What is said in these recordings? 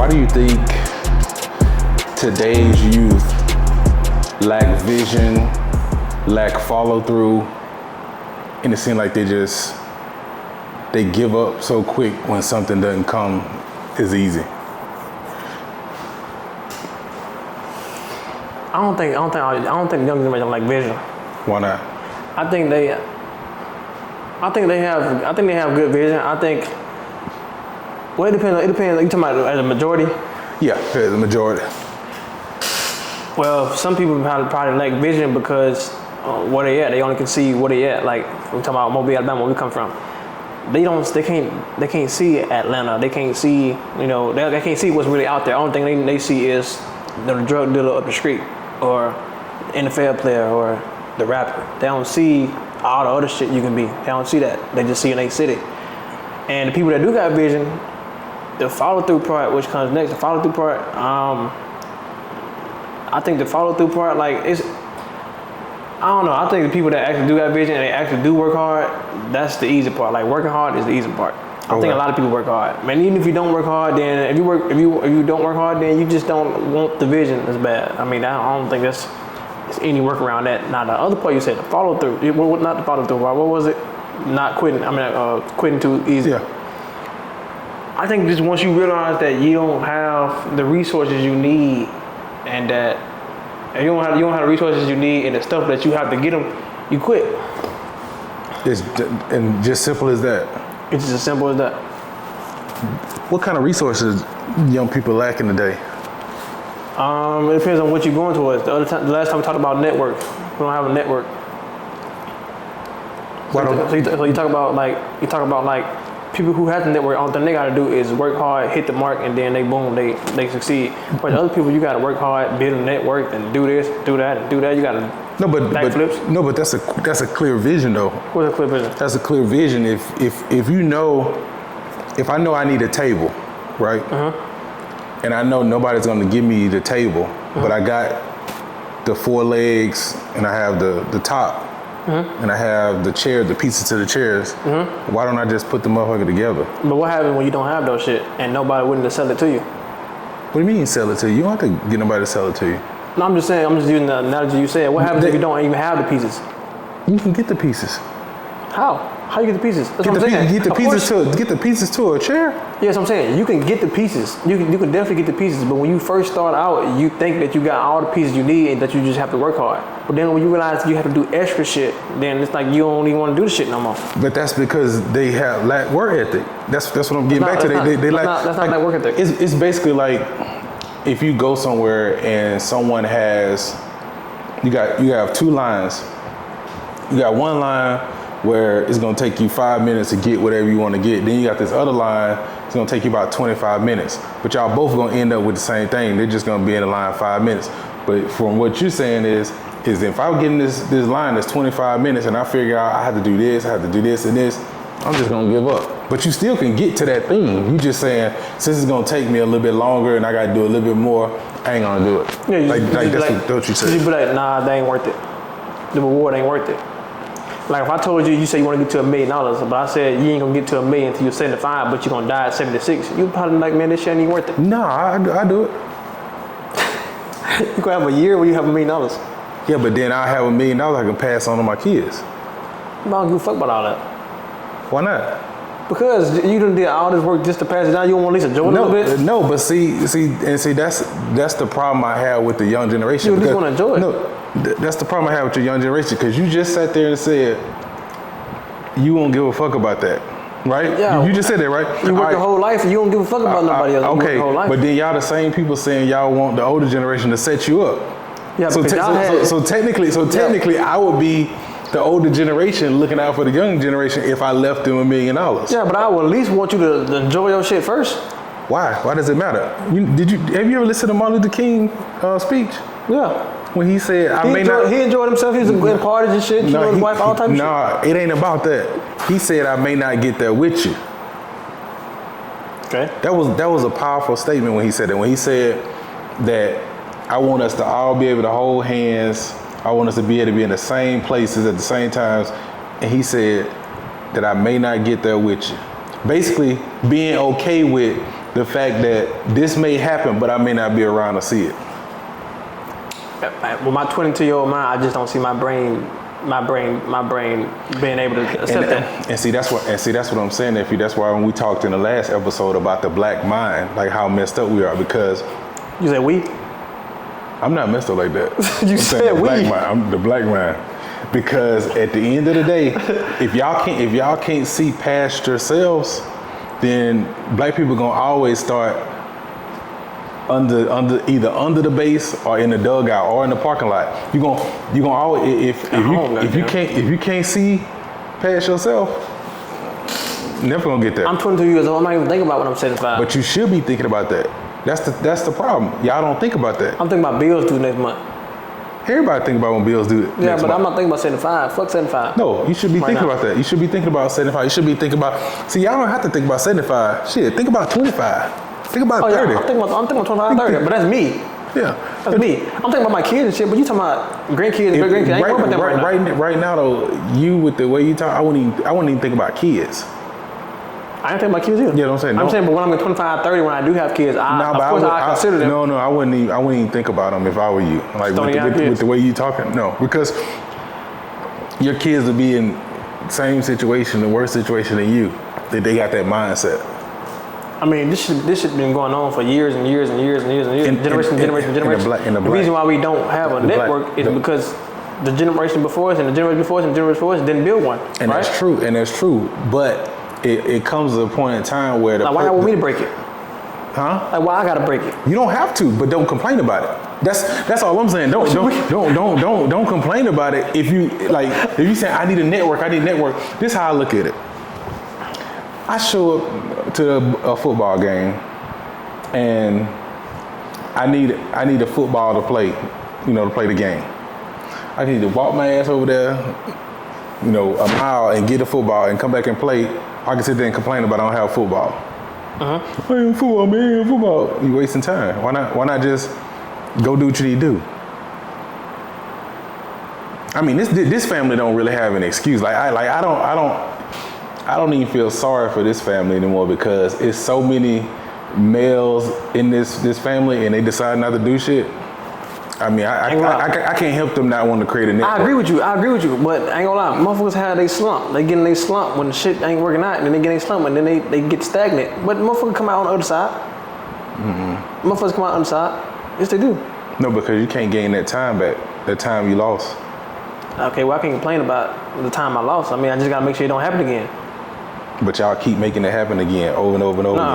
do you think today's youth lack vision, lack follow through, and it seems like they give up so quick when something doesn't come as easy? I don't think young generation lack vision. Why not? I think they have good vision. I think. Well, it depends. You talking about as a majority? Yeah, the majority. Well, some people probably lack vision because where they at. They only can see where they at. Like we're talking about Mobile, Alabama, where we come from. They can't see Atlanta. They can't see, they can't see what's really out there. The only thing they see is the drug dealer up the street, or NFL player, or the rapper. They don't see all the other shit you can be. They don't see that. They just see in their city. And the people that do got vision, the follow through part, which comes next, the follow through part. I think the follow through part, I don't know. I think the people that actually do got vision and they actually do work hard, that's the easy part. Like working hard is the easy part. I think a lot of people work hard. Man, even if you don't work hard, then if you don't work hard, then you just don't want the vision as bad. I mean, I don't think there's any work around that. Now the other part you said, the follow through. Not the follow through. What was it? Not quitting. Quitting too easy. Yeah. I think just once you realize that you don't have the resources you need, and that you don't have the resources you need and the stuff that you have to get them, you quit. And just simple as that. It's just as simple as that. What kind of resources young people lack in today? It depends on what you're going towards. The last time we talked about network. We don't have a network. So you talk about people who have the network. All thing they got to do is work hard, hit the mark, and then they succeed. But the other people, you got to work hard, build a network, and do this, do that, and do that. You got to backflips. But that's a clear vision though. What's a clear vision? That's a clear vision. If I know I need a table, right? Uh-huh. And I know nobody's going to give me the table, but I got the 4 legs, and I have the top. Mm-hmm. And I have the pieces to the chairs. Mm-hmm. Why don't I just put the motherfucker together? But what happens when you don't have those shit and nobody willing to sell it to you? What do you mean sell it to you? You don't have to get nobody to sell it to you. No, I'm just using the analogy you said. What happens if you don't even have the pieces? You can get the pieces. How? How you get the pieces? That's what I'm saying. Get the pieces to a chair? Yeah, that's what I'm saying. You can get the pieces. You can definitely get the pieces. But when you first start out, you think that you got all the pieces you need and that you just have to work hard. But then when you realize you have to do extra shit, then it's like you don't even want to do the shit no more. But that's because they have lack work ethic. That's what I'm getting back to. They lack. That's not that work ethic. It's basically like if you go somewhere and someone has, you have 2 lines. You got one line where it's gonna take you 5 minutes to get whatever you want to get. Then you got this other line, it's gonna take you about 25 minutes. But y'all both gonna end up with the same thing. They're just gonna be in the line 5 minutes. But from what you're saying is if I'm getting this line that's 25 minutes and I figure out I have to do this, and this, I'm just gonna give up. But you still can get to that thing. You just saying, since it's gonna take me a little bit longer and I gotta do a little bit more, I ain't gonna do it. Yeah, that's what you said. You be like, nah, that ain't worth it. The reward ain't worth it. Like if I told you say you want to get to $1 million, but I said you ain't gonna get to $1 million until you're 75, but you're gonna die at 76, you'd probably be like, man, this shit ain't worth it. No, I do it. You gonna have a year where you have $1 million. Yeah, but then I have $1 million I can pass on to my kids. I don't give a fuck about all that. Why not? Because you done did all this work just to pass it down. You don't want to at least enjoy it a little bit. No, but see, that's the problem I have with the young generation. You at least want to enjoy it. No, that's the problem I have with the young generation, because you just sat there and said you won't give a fuck about that, right? Yeah. You just said that, right? You work your whole life and you don't give a fuck about nobody else. Okay, whole life. but then y'all the same people saying y'all want the older generation to set you up. Yeah, so technically, I would be the older generation looking out for the young generation if I left them $1 million. Yeah, but I would at least want you to enjoy your shit first. Why? Why does it matter? Have you ever listened to Martin Luther King speech? Yeah. When he said, he enjoyed himself. He was in parties and shit. His wife, all type of shit. No, it ain't about that. He said, I may not get there with you. Okay. That was a powerful statement when he said that. When he said that I want us to all be able to hold hands. I want us to be able to be in the same places at the same times. And he said that I may not get there with you. Basically, being okay with the fact that this may happen, but I may not be around to see it. With my 22-year-old mind, I just don't see my brain being able to accept that. And see that's what I'm saying, nephew. That's why when we talked in the last episode about the black mind, like how messed up we are, because You said we? I'm not messed up like that. You said we. I'm the black mind. Because at the end of the day, if y'all can't see past yourselves, then black people gonna always start either under the base or in the dugout or in the parking lot. You gonna always if you can't see past yourself, never gonna get there. I'm 22 years old. I'm not even thinking about when I'm 75. But you should be thinking about that. That's the problem. Y'all don't think about that. I'm thinking about bills due next month. Everybody think about when bills due. Yeah, but I'm not thinking about 75. Fuck 75. No, you should be thinking about that. You should be thinking about 75. You should be thinking about. See, y'all don't have to think about 75. Shit, think about 25. Think about 30. Yeah, I'm thinking about 25, 30, but that's me. Yeah, That's me. I'm thinking about my kids and shit, but you talking about grandkids, great grandkids. I ain't worried about them right now though, you with the way you talk, I wouldn't even think about kids. I ain't thinking about kids either. Yeah, don't say no. I'm saying, but when I'm at 25, 30, when I do have kids, I consider them. No, I wouldn't even think about them if I were you. Like with the way you talking, no, because your kids will be in the same situation, the worst situation than you. That they got that mindset. I mean, this shit been going on for years and years and years and years and years, generation. The reason why we don't have a network is because the generation before us and the generation before us and the generation before us didn't build one. And right? that's true. But it comes to a point in time where why not want me to break it? Huh? Like, why I gotta break it? You don't have to, but don't complain about it. That's all I'm saying. Don't complain about it. If you say I need a network, this is how I look at it. I show up to a football game, and I need a football to play, to play the game. I need to walk my ass over there, a mile and get a football and come back and play. I can sit there and complain about I don't have football. Hey, football, man, football. You wasting time. Why not just go do what you need to do? I mean, this family don't really have an excuse. I don't even feel sorry for this family anymore because it's so many males in this family and they decide not to do shit. I mean, I can't help them not wanting to create a network. I agree with you, but I ain't gonna lie, motherfuckers have they slump. They get in they slump when the shit ain't working out, and then they get in slump, and then they get stagnant. But motherfuckers come out on the other side. Mm-hmm. Motherfuckers come out on the side. Yes, they do. No, because you can't gain that time back, that time you lost. Okay, well, I can't complain about the time I lost. I mean, I just gotta make sure it don't happen again. But y'all keep making it happen again, over and over and over again. I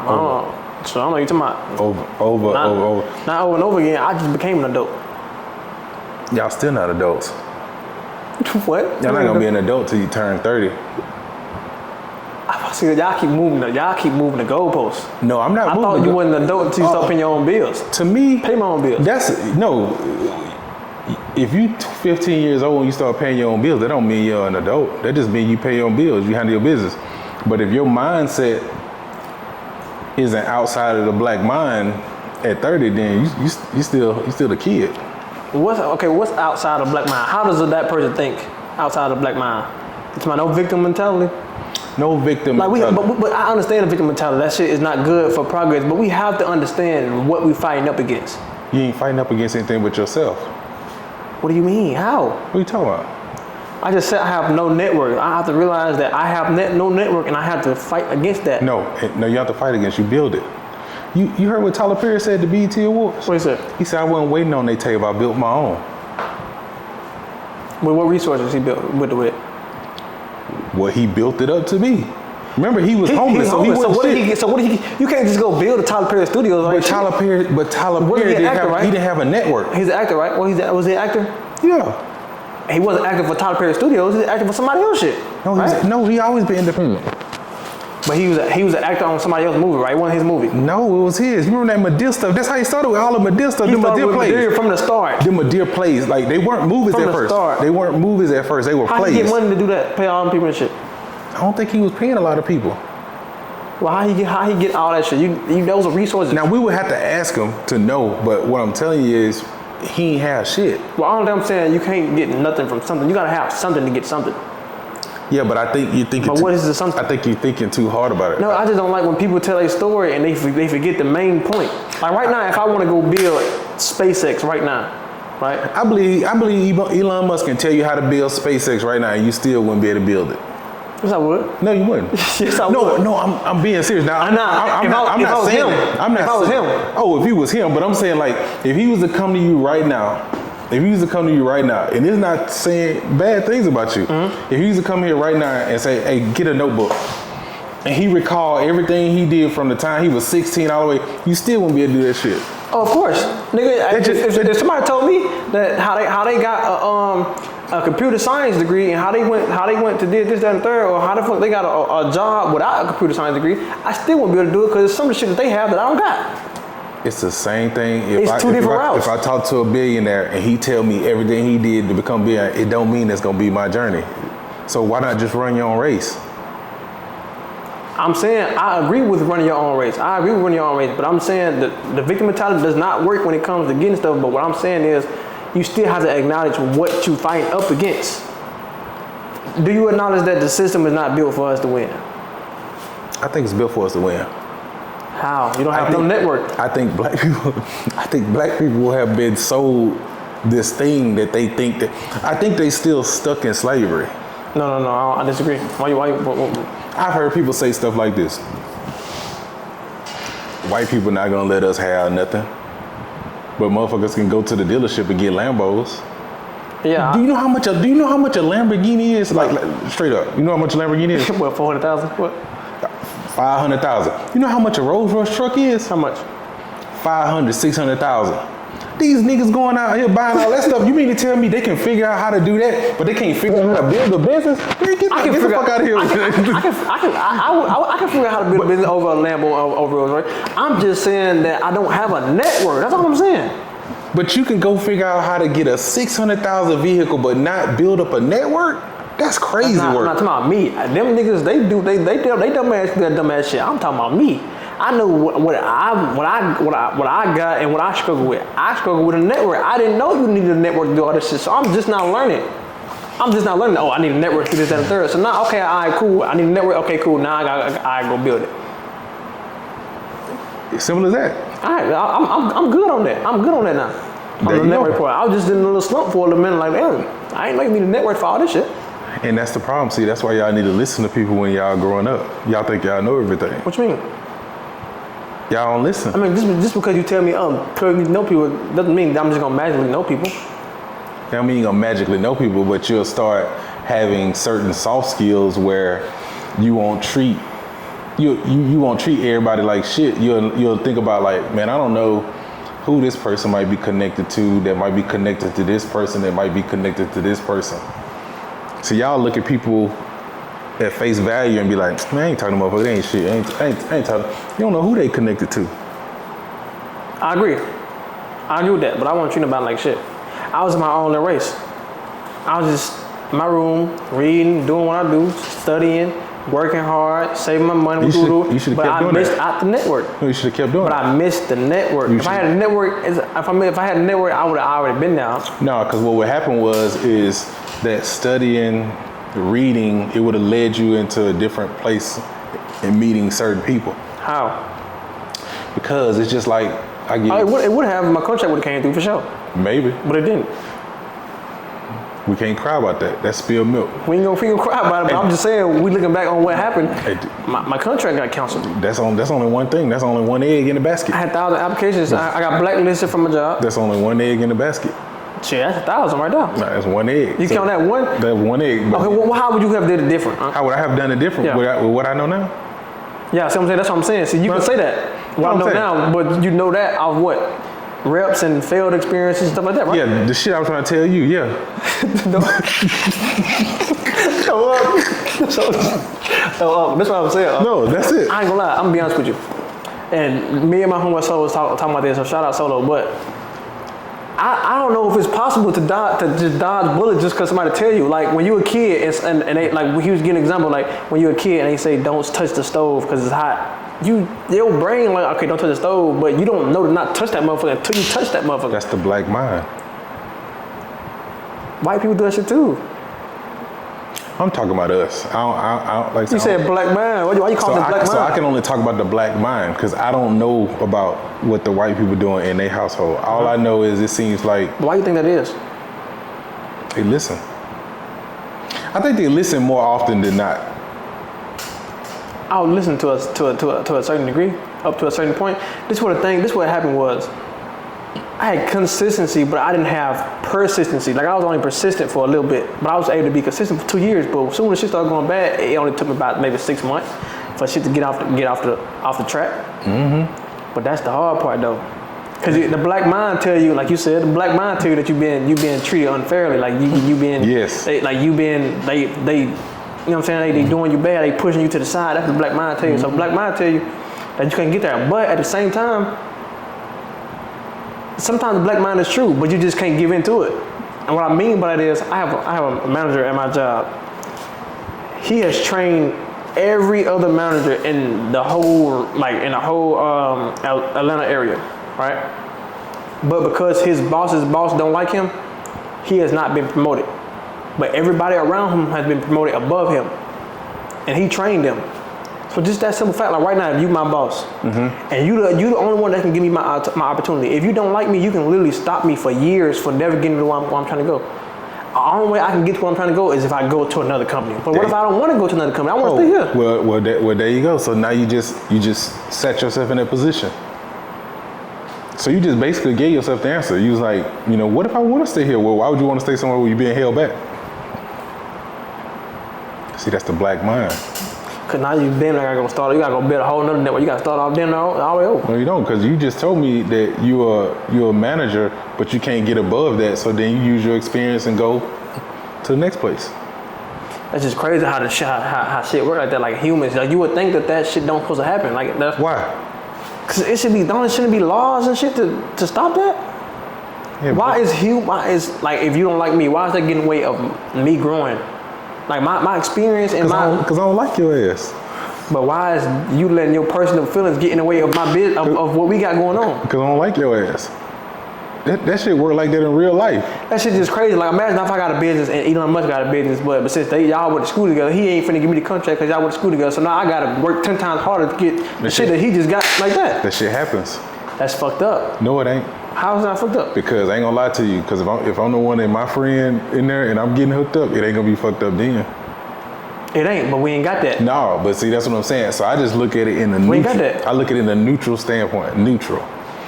don't know. So I don't know what you're talking about. Over. Not over and over again. I just became an adult. Y'all still not adults. What? Y'all not gonna be an adult till you turn 30. I see that y'all keep moving the goalposts. No, I'm not moving. I thought you wasn't an adult until you start paying your own bills. To me, pay my own bills. If you 15 years old and you start paying your own bills, that don't mean you're an adult. That just means you pay your own bills, you handle your business. But if your mindset isn't outside of the black mind at 30, then you still the kid. What's outside of black mind? How does that person think outside of black mind? It's my no victim mentality. No victim mentality. But I understand the victim mentality. That shit is not good for progress. But we have to understand what we're fighting up against. You ain't fighting up against anything but yourself. What do you mean? How? What are you talking about? I just said I have no network. I have to realize that I have no network, and I have to fight against that. No, you have to fight against. You build it. You heard what Tyler Perry said at the BET Awards? What he said? He said, I wasn't waiting on their table. I built my own. With what resources he built with it? Well, he built it up to be. Remember, he was homeless, so he wasn't shit. So what did he? You can't just go build a Tyler Perry Studios. But Tyler Perry he didn't have a network. He's an actor, right? Well, was he an actor? Yeah. He wasn't acting for Tyler Perry Studios. He was acting for somebody else shit. No, he always been independent. But he was an actor on somebody else's movie, right? It wasn't his movie. No, it was his. You remember that Madea stuff? That's how he started with all the Madea stuff. He started with Madea from the start. The Madea plays, like they weren't movies at first. They weren't movies at first. They were plays. How he get money to do that? Pay all them people and shit. I don't think he was paying a lot of people. Well, how he get all that shit? Those are resources. Now we would have to ask him to know, but what I'm telling you is he ain't have shit. Well, all I'm saying, you can't get nothing from something. You gotta have something to get something. Yeah, but I think you're thinking. But what is the something? I think you're thinking too hard about it. No, I just don't like when people tell a story and they forget the main point. Like right now, if I want to go build SpaceX right now, right? I believe Elon Musk can tell you how to build SpaceX right now, and you still wouldn't be able to build it. Yes, I would. No, you wouldn't. Yes, I would. No, I'm being serious now. I'm not. If I was him. Oh, if he was him, but I'm saying like if he was to come to you right now. If he was to come to you right now, and it's not saying bad things about you, if he was to come here right now and say, hey, get a notebook, and he recall everything he did from the time he was 16 all the way, you still won't be able to do that shit. Oh, of course. Nigga, if somebody told me that how they got a computer science degree and how they went to did this, that, and the third, or how the fuck they got a job without a computer science degree, I still won't be able to do it because it's some of the shit that they have that I don't got. It's the same thing. It's two different routes. If I talk to a billionaire and he tell me everything he did to become billionaire, it don't mean it's gonna be my journey. So why not just run your own race? I'm saying I agree with running your own race. But I'm saying that the victim mentality does not work when it comes to getting stuff. But what I'm saying is, you still have to acknowledge what you fight up against. Do you acknowledge that the system is not built for us to win? I think it's built for us to win. How? You don't have no network. I think black people have been sold this thing that they think that. I think they still stuck in slavery. No, I disagree. Why? I've heard people say stuff like this. White people not gonna let us have nothing, but motherfuckers can go to the dealership and get Lambos. Yeah. Do you know how much a Lamborghini is? Like straight up. You know how much a Lamborghini is? What, 400,000? What? 500,000. You know how much a Rolls Royce truck is? How much? 500, 600,000. These niggas going out here buying all that stuff. You mean to tell me they can figure out how to do that, but they can't figure out how to build a business? Man, get the fuck out of here. I can figure out how to build a business over a Lambo over Rolls Royce. I'm just saying that I don't have a network. That's all I'm saying. But you can go figure out how to get a 600,000 vehicle, but not build up a network. That's crazy work. I'm not talking about me. Them niggas, they dumbass do that dumbass shit. I'm talking about me. I know what I got and what I struggle with. I struggle with a network. I didn't know you needed a network to do all this shit, so I'm just not learning. Oh, I need a network to do this, that, and the third. So now, okay, all right, cool. I need a network. Okay, cool. Now I go build it. Simple as that. All right, I'm good on that. I'm good on that now. On the network part, I was just in a little slump for a little minute. Like, damn, I ain't know you need a network for all this shit. And that's the problem. See, that's why y'all need to listen to people when y'all growing up. Y'all think y'all know everything. What you mean? Y'all don't listen. I mean, just because you tell me, because you know people, doesn't mean that I'm just gonna magically know people. That don't mean you're gonna magically know people, but you'll start having certain soft skills where you won't treat everybody like shit. You'll think about like, man, I don't know who this person might be connected to, that might be connected to this person, that might be connected to this person. So y'all look at people at face value and be like, man, I ain't talking to motherfuckers, they ain't shit. I ain't talking. You don't know who they connected to. I agree with that, but I want to treat nobody like shit. I was in my own little race. I was just in my room, reading, doing what I do, studying, working hard, saving my money. You should have kept doing that. But I missed out the network. No, you should have kept doing it. But I missed the network. If I had a network, I would have already been down. No, because what would happen is that studying, reading, it would have led you into a different place and meeting certain people. How? Because it's just like, it would have. My contract would have came through for sure. Maybe. But it didn't. We can't cry about that. That's spilled milk. We ain't gonna cry about it, but I'm just saying, we looking back on what happened, my contract got canceled. That's only one thing. That's only one egg in the basket. I had 1,000 applications. I got blacklisted from my job. That's only one egg in the basket. Shit, that's 1,000 right there. No, that's one egg. You count that one? That's one egg. Okay, well, how would you have did it different? Huh? How would I have done it different with what I know now? Yeah, see what I'm saying? That's what I'm saying. See, you can say that. What I know now, but you know that of what? Reps and failed experiences and stuff like that, right? Yeah, the shit I was trying to tell you, yeah. Show up. That's what I'm saying. No, that's it. I ain't gonna lie, I'm gonna be honest with you. And me and my homeboy Solo was talking about this, so shout out Solo, but I don't know if it's possible to just dodge bullets just because somebody tell you. Like when you a kid and they, like he was giving an example, like when you a kid and they say don't touch the stove because it's hot. Your brain like, okay, don't touch the stove, but you don't know to not touch that motherfucker until you touch that motherfucker. That's the black mind. White people do that shit too. I'm talking about us. I don't like. You said black man. Why you call it black man? So I can only talk about the black mind because I don't know about what the white people doing in their household. All I know is it seems like. Why you think that is? They listen. I think they listen more often than not. I would listen to a certain degree, up to a certain point. This what happened was, I had consistency, but I didn't have persistency. Like I was only persistent for a little bit, but I was able to be consistent for 2 years. But as soon as shit started going bad, it only took me about maybe 6 months for shit to get off the track. Mm-hmm. But that's the hard part though, because the black mind tell you, like you said, the black mind tell you that you been treated unfairly, like you been yes, they. You know what I'm saying? They doing you bad. They pushing you to the side. That's what the black mind tell you. So black mind tell you that you can't get there. But at the same time, sometimes the black mind is true, but you just can't give into it. And what I mean by that is, I have a manager at my job. He has trained every other manager in the whole Atlanta area, right? But because his boss's boss don't like him, he has not been promoted. But everybody around him has been promoted above him, and he trained them. So just that simple fact, like right now, if you my boss, and you the only one that can give me my opportunity. If you don't like me, you can literally stop me for years for never getting to where I'm trying to go. The only way I can get to where I'm trying to go is if I go to another company. But what if I don't want to go to another company? I want to stay here. Well, there you go. So now you just set yourself in that position. So you just basically gave yourself the answer. You was like, what if I want to stay here? Well, why would you want to stay somewhere where you're being held back? See, that's the black mind. Cause now you damn like I gotta start. You gotta go build a whole nother network. You gotta start off damn all the way over. No, you don't, because you just told me that you're a manager, but you can't get above that. So then you use your experience and go to the next place. That's just crazy how shit work like that. Like humans, like you would think that shit don't supposed to happen. Like that's why? Cause it shouldn't be laws and shit to stop that. Yeah, why is like if you don't like me, why is that getting in the way of me growing? Like my experience and because I don't like your ass. But why is you letting your personal feelings get in the way of my business of what we got going on? Because I don't like your ass. That shit work like that in real life. That shit just crazy. Like imagine if I got a business and Elon Musk got a business, but since y'all went to school together, he ain't finna give me the contract because y'all went to school together. So now I gotta work 10 times harder to get the shit that he just got like that. That shit happens. That's fucked up. No, it ain't. How is that fucked up? Because I ain't gonna lie to you. Because if I'm the one and my friend in there and I'm getting hooked up, it ain't gonna be fucked up then. It ain't, but we ain't got that. No, but see, that's what I'm saying. So I just look at it in the we neutral. Ain't got that. I look at it in a neutral standpoint, neutral.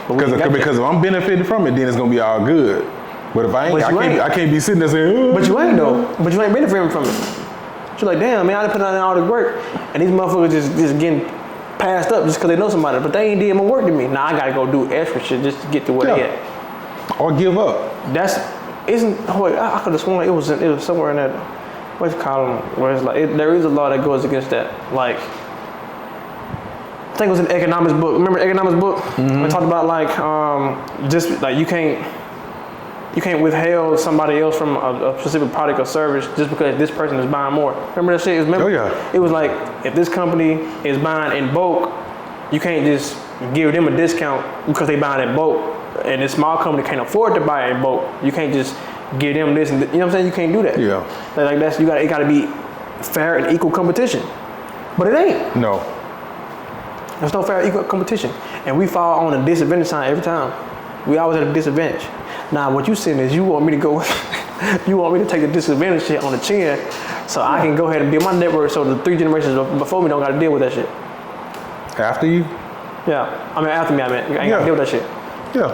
Because if I'm benefiting from it, then it's gonna be all good. But if I ain't, I can't be sitting there saying. Oh, but you ain't though. But you ain't benefiting from it. You're like, damn, man, I done put in all this work, and these motherfuckers just getting passed up just because they know somebody, but they ain't did more work than me. Now I gotta go do extra shit just to get to where they at. Or give up. I could have sworn it was somewhere in that. What's it called? Where it's like there is a law that goes against that. Like I think it was an economics book. Remember the economics book? Mm-hmm. We talked about like just like you can't withhold somebody else from a specific product or service just because this person is buying more. Remember that shit? Oh yeah. It was like if this company is buying in bulk, you can't just give them a discount because they buying in bulk, and this small company can't afford to buy in bulk. You can't just give them this, and you know what I'm saying? You can't do that. Yeah. Like that's it got to be fair and equal competition, but it ain't. No. There's no fair and equal competition, and we fall on a disadvantage sign every time. We always at a disadvantage. Now, what you saying is you want me to go, you want me to take the disadvantage shit on the chin, so I can go ahead and build my network, so the 3 generations before me don't got to deal with that shit. After you? Yeah. I mean after me. I ain't got to deal with that shit. Yeah.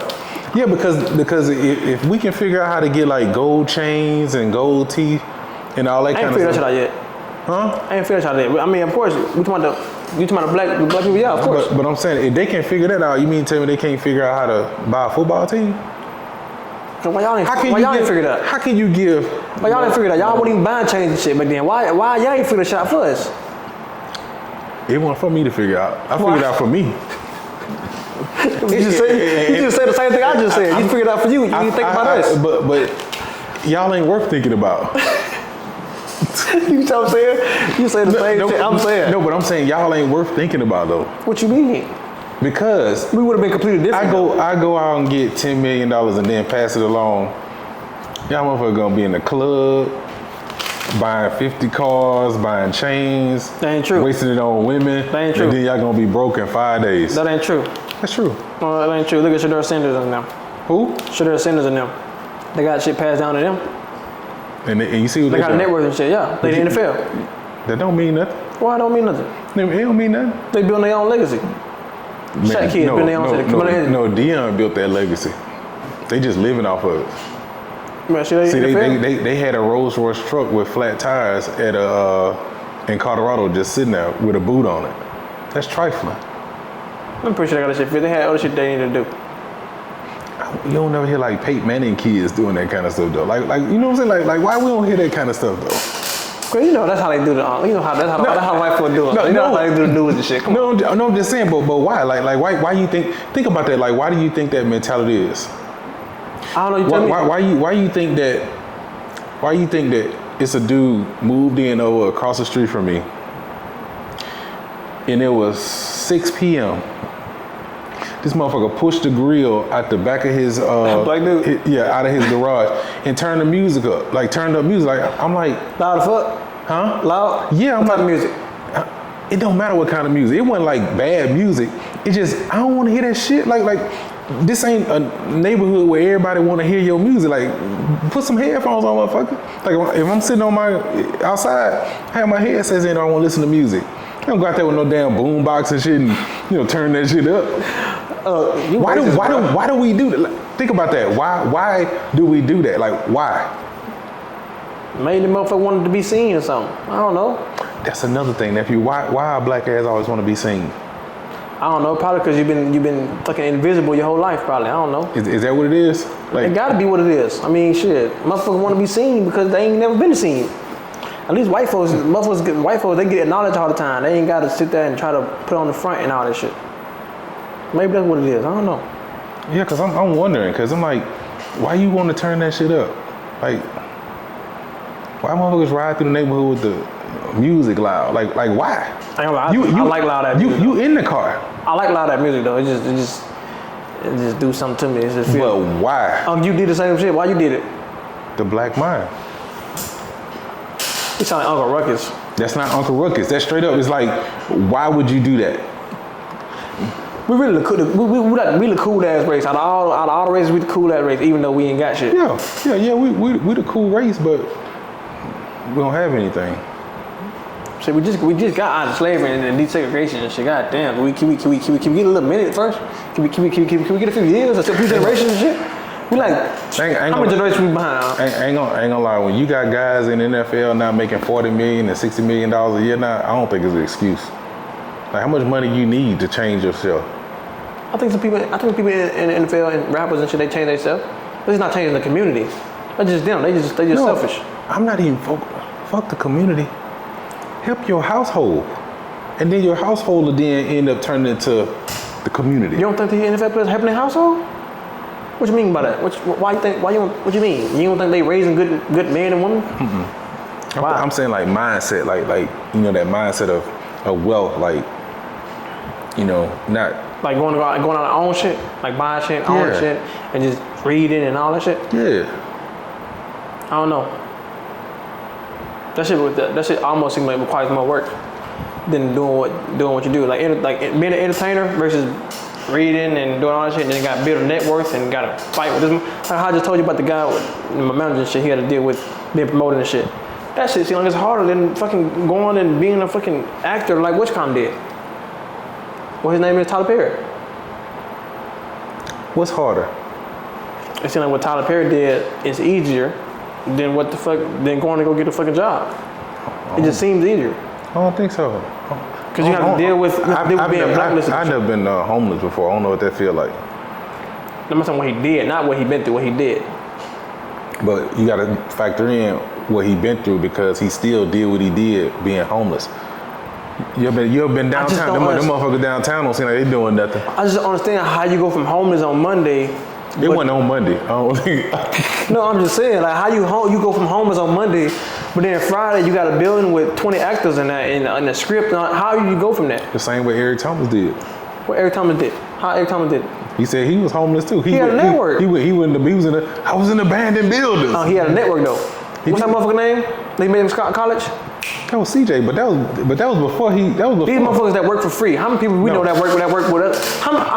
Yeah, because if we can figure out how to get like gold chains and gold teeth and all that kind of stuff. I ain't figured that shit out yet. Huh? I ain't figured that shit out yet. I mean, of course, you talking about the black people, yeah, of course. But I'm saying, if they can't figure that out, you mean tell me they can't figure out how to buy a football team? Why y'all ain't figured that out? How can you give? Why y'all ain't figured that out? Y'all wouldn't even buy chains and shit back then. Why y'all ain't figured that shit out for us? It wasn't for me to figure out. I figured it out for me. You just said the same thing I just said. You figured it out for you. You didn't think about us. But y'all ain't worth thinking about. You know what I'm saying? You say the same shit I'm saying. No, but I'm saying y'all ain't worth thinking about though. What you mean? Because we would have been completely different. I go out and get $10 million and then pass it along. Y'all motherfuckers gonna be in the club, buying 50 cars, buying chains. That ain't true. Wasting it on women. That ain't true. And then y'all gonna be broke in 5 days. That ain't true. That's true. No, that ain't true. Look at Shadeur Sanders and them. Who? Shadeur Sanders and them. They got shit passed down to them. And you see what They got a network and shit, yeah. They the NFL. That don't mean nothing. Why don't mean nothing? It don't mean nothing. They building their own legacy. Shaq kids building their own legacy. No, Deion built that legacy. They just living off of it. Man, See, they had a Rolls Royce truck with flat tires at in Colorado, just sitting there with a boot on it. That's trifling. I'm pretty sure they got that shit fixed. They had other shit they needed to do. You don't never hear like Peyton Manning kids doing that kind of stuff though. Like you know what I'm saying? Like why we don't hear that kind of stuff though? Cause you know that's how they do the. You know how that's how white folk do it. You know how they do the news and shit. Come on. No, I'm just saying. But why? Like why you think about that? Like why do you think that mentality is? I don't know. Why you think that it's a dude moved in over across the street from me, and it was 6 p.m. This motherfucker pushed the grill out the back of his black dude. out of his garage and turned the music up. Like turned up music. Like I'm like loud as fuck. Huh? Loud. Yeah, I'm what like type of music. It don't matter what kind of music. It wasn't like bad music. It just I don't want to hear that shit. Like this ain't a neighborhood where everybody want to hear your music. Like put some headphones on, motherfucker. Like if I'm sitting on my outside, I have my headsets in. I want to listen to music. I don't go out there with no damn boom box and shit and turn that shit up. Why do we do that? Like, think about that. Why do we do that? Like why? Maybe the motherfucker wanted to be seen or something. I don't know. That's another thing, nephew. Why our black ass always want to be seen? I don't know. Probably because you've been fucking invisible your whole life. Probably. I don't know. Is that what it is? Like it gotta be what it is. I mean, shit. Motherfuckers want to be seen because they ain't never been seen. At least white folks, they get acknowledged all the time. They ain't gotta sit there and try to put on the front and all that shit. Maybe that's what it is. I don't know. Yeah, cause I'm wondering. Cause I'm like, why you want to turn that shit up? Like, why motherfuckers ride through the neighborhood with the music loud? Like why? I ain't gonna lie. I like loud ass music. You in the car? I like loud ass music though. It just do something to me. It just feel. But why? You did the same shit. Why you did it? The black mind. You sound like Uncle Ruckus. That's not Uncle Ruckus. That's straight up. It's like, why would you do that? We really the cool. We the cool ass race. Out of all the races, we the cool ass race. Even though we ain't got shit. Yeah. We the cool race, but we don't have anything. So we just got out of slavery and desegregation and shit. God damn. Can we get a little minute first? Can we get a few years or a few generations and shit? We like how many generations we behind? I ain't gonna lie. When you got guys in the NFL now making $40 million and $60 million a year now, I don't think it's an excuse. Like how much money you need to change yourself? I think people in the NFL and rappers and shit, they change themselves. But it's not changing the community. That's just them. They just selfish. I'm not even fuck the community. Help your household, and then your household will then end up turning into the community. You don't think the NFL players helping their household? What you mean by that? What you mean? You don't think they raising good men and women? Mm-mm. I'm saying like mindset, like that mindset of wealth, like not like going on our own shit, like buying shit, owning shit, and just reading and all that shit. Yeah. I don't know. That shit almost seems like it requires more work than doing what you do. Like being an entertainer versus reading and doing all that shit, and then you got to build a net worth and got to fight with this. Like how I just told you about the guy with my manager and shit. He had to deal with being promoted and shit. That shit seems like it's harder than fucking going and being a fucking actor like Witchcom did. Well, his name is Tyler Perry. What's harder? It seems like what Tyler Perry did is easier than than going to go get a fucking job. It just seems easier. I don't think so. Because you have to deal with being blacklisted. I've never been homeless before. I don't know what that feel like. I'm saying what he did, not what he been through. What he did. But you got to factor in what he been through because he still did what he did being homeless. You ever been downtown? Them motherfuckers downtown don't seem like they doing nothing. I just don't understand how you go from homeless on Monday. It wasn't on Monday. I don't think. No, I'm just saying, like how you go from homeless on Monday, but then Friday you got a building with 20 actors in that in the script. How you go from that? The same way Eric Thomas did. What Eric Thomas did? How Eric Thomas did? He said he was homeless too. He had a network. I was in abandoned buildings. Oh, he had a network though. What's that motherfucker name? They made him college. That was CJ, but that was before he. That was before. These motherfuckers that work for free. How many people we know that work with us?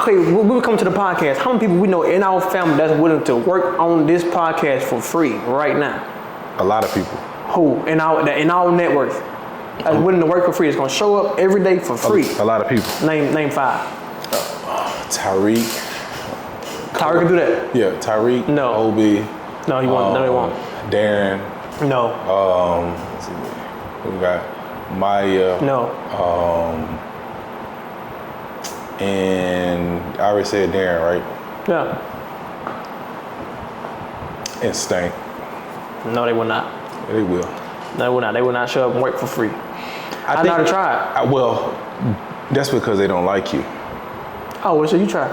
Okay, we come to the podcast. How many people we know in our family that's willing to work on this podcast for free right now? A lot of people. Who in our network that's willing to work for free? It's gonna show up every day for free. A lot of people. Name 5. Tyreek. Tyreek can do that. Yeah, Tyreek. No. Obi. No, he won't. No, he won't. Darren. No. Let's see. We got Maya. No. And I already said Darren, right? Yeah. And Stank. No, they will not. They will. No, they will not. They will not show up and work for free. I know how to try it. Well, that's because they don't like you. Oh, well, so you try.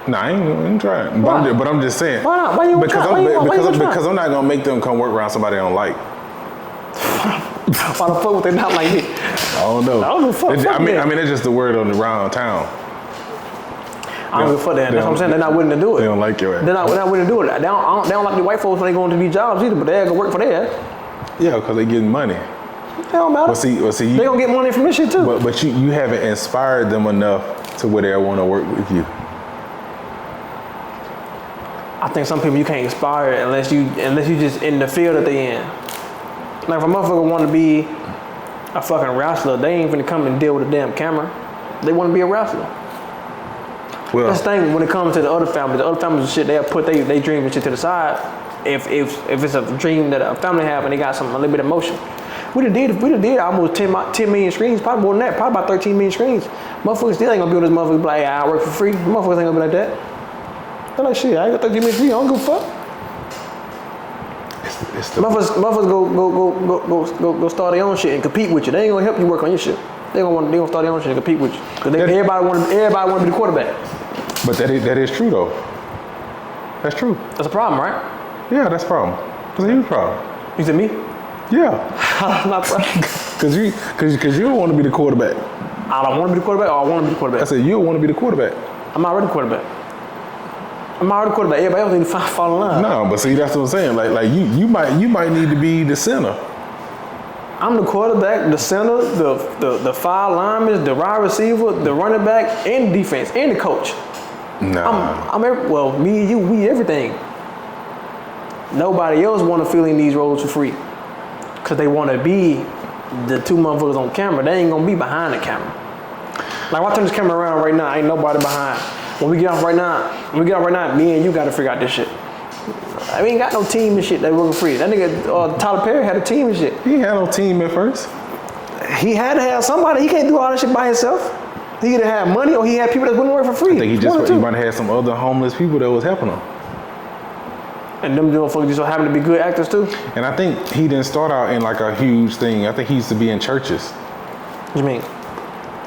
No, I ain't trying. Why? But I'm just saying. Why not? Why you because try? because I'm not gonna make them come work around somebody I don't like. Why the fuck would they not like me? I don't know. I don't give a fuck. I mean, that's just the word on the around town. I don't give a fuck. That's what I'm saying. They're not willing to do it. They don't like your ass. They're not willing to do it. They don't like the white folks when they go into these jobs either, but they're gonna work for their ass. Yeah, because they getting money. It don't matter. Well, see, they gonna get money from this shit too. But you haven't inspired them enough to where they want to work with you. I think some people you can't inspire unless you just in the field that they in. Like if a motherfucker want to be a fucking wrestler, they ain't finna come and deal with a damn camera. They want to be a wrestler. Well, That's the thing when it comes to the other families and shit, they'll put they dreams and shit to the side. If it's a dream that a family have and they got a little bit of motion. We done did almost 10 million screens, probably more than that, probably about 13 million screens. Motherfuckers still ain't gonna be on this motherfucker like, I work for free. Motherfuckers ain't gonna be like that. They're like, shit, I got 13 million screens, I don't give a fuck. Motherfuckers go start their own shit and compete with you. They ain't gonna help you work on your shit. They gonna start their own shit and compete with you. Cause everybody want to be the quarterback. But that is true though. That's true. That's a problem, right? Yeah, that's a problem. That's a huge problem. You said me? Yeah. Not problem. Cause you don't want to be the quarterback. I don't want to be the quarterback, or I want to be the quarterback. I said you don't want to be the quarterback. I'm already the quarterback. Everybody else need to fall in line. No, but see, that's what I'm saying. Like you might need to be the center. I'm the quarterback, the center, the 5 linemen, the wide receiver, the running back, and the defense, and the coach. Nah. Me, you, we, everything. Nobody else want to fill in these roles for free. Because they want to be the 2 motherfuckers on camera. They ain't going to be behind the camera. Like, if I turn this camera around right now, ain't nobody behind. When we get off right now, me and you got to figure out this shit. I ain't got no team and shit that working free. That nigga, Tyler Perry had a team and shit. He had no team at first. He had to have somebody. He can't do all that shit by himself. He either had money or he had people that wouldn't work for free. I think he might have had some other homeless people that was helping him. And them motherfuckers just so happen to be good actors too. And I think he didn't start out in like a huge thing. I think he used to be in churches. What do you mean?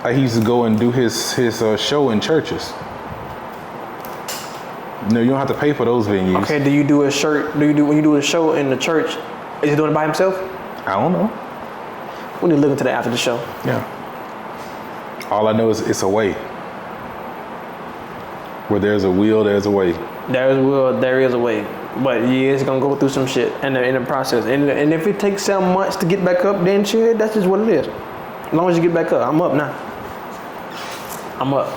Like he used to go and do his show in churches. No, you don't have to pay for those venues. Okay, when you do a show in the church, is he doing it by himself? I don't know. We need to look into that after the show. Yeah. All I know is it's a way. Where there's a will, there's a way. There is a will, there is a way. But yeah, it's gonna go through some shit in the process. And if it takes 7 months to get back up, then shit, that's just what it is. As long as you get back up, I'm up now. I'm up.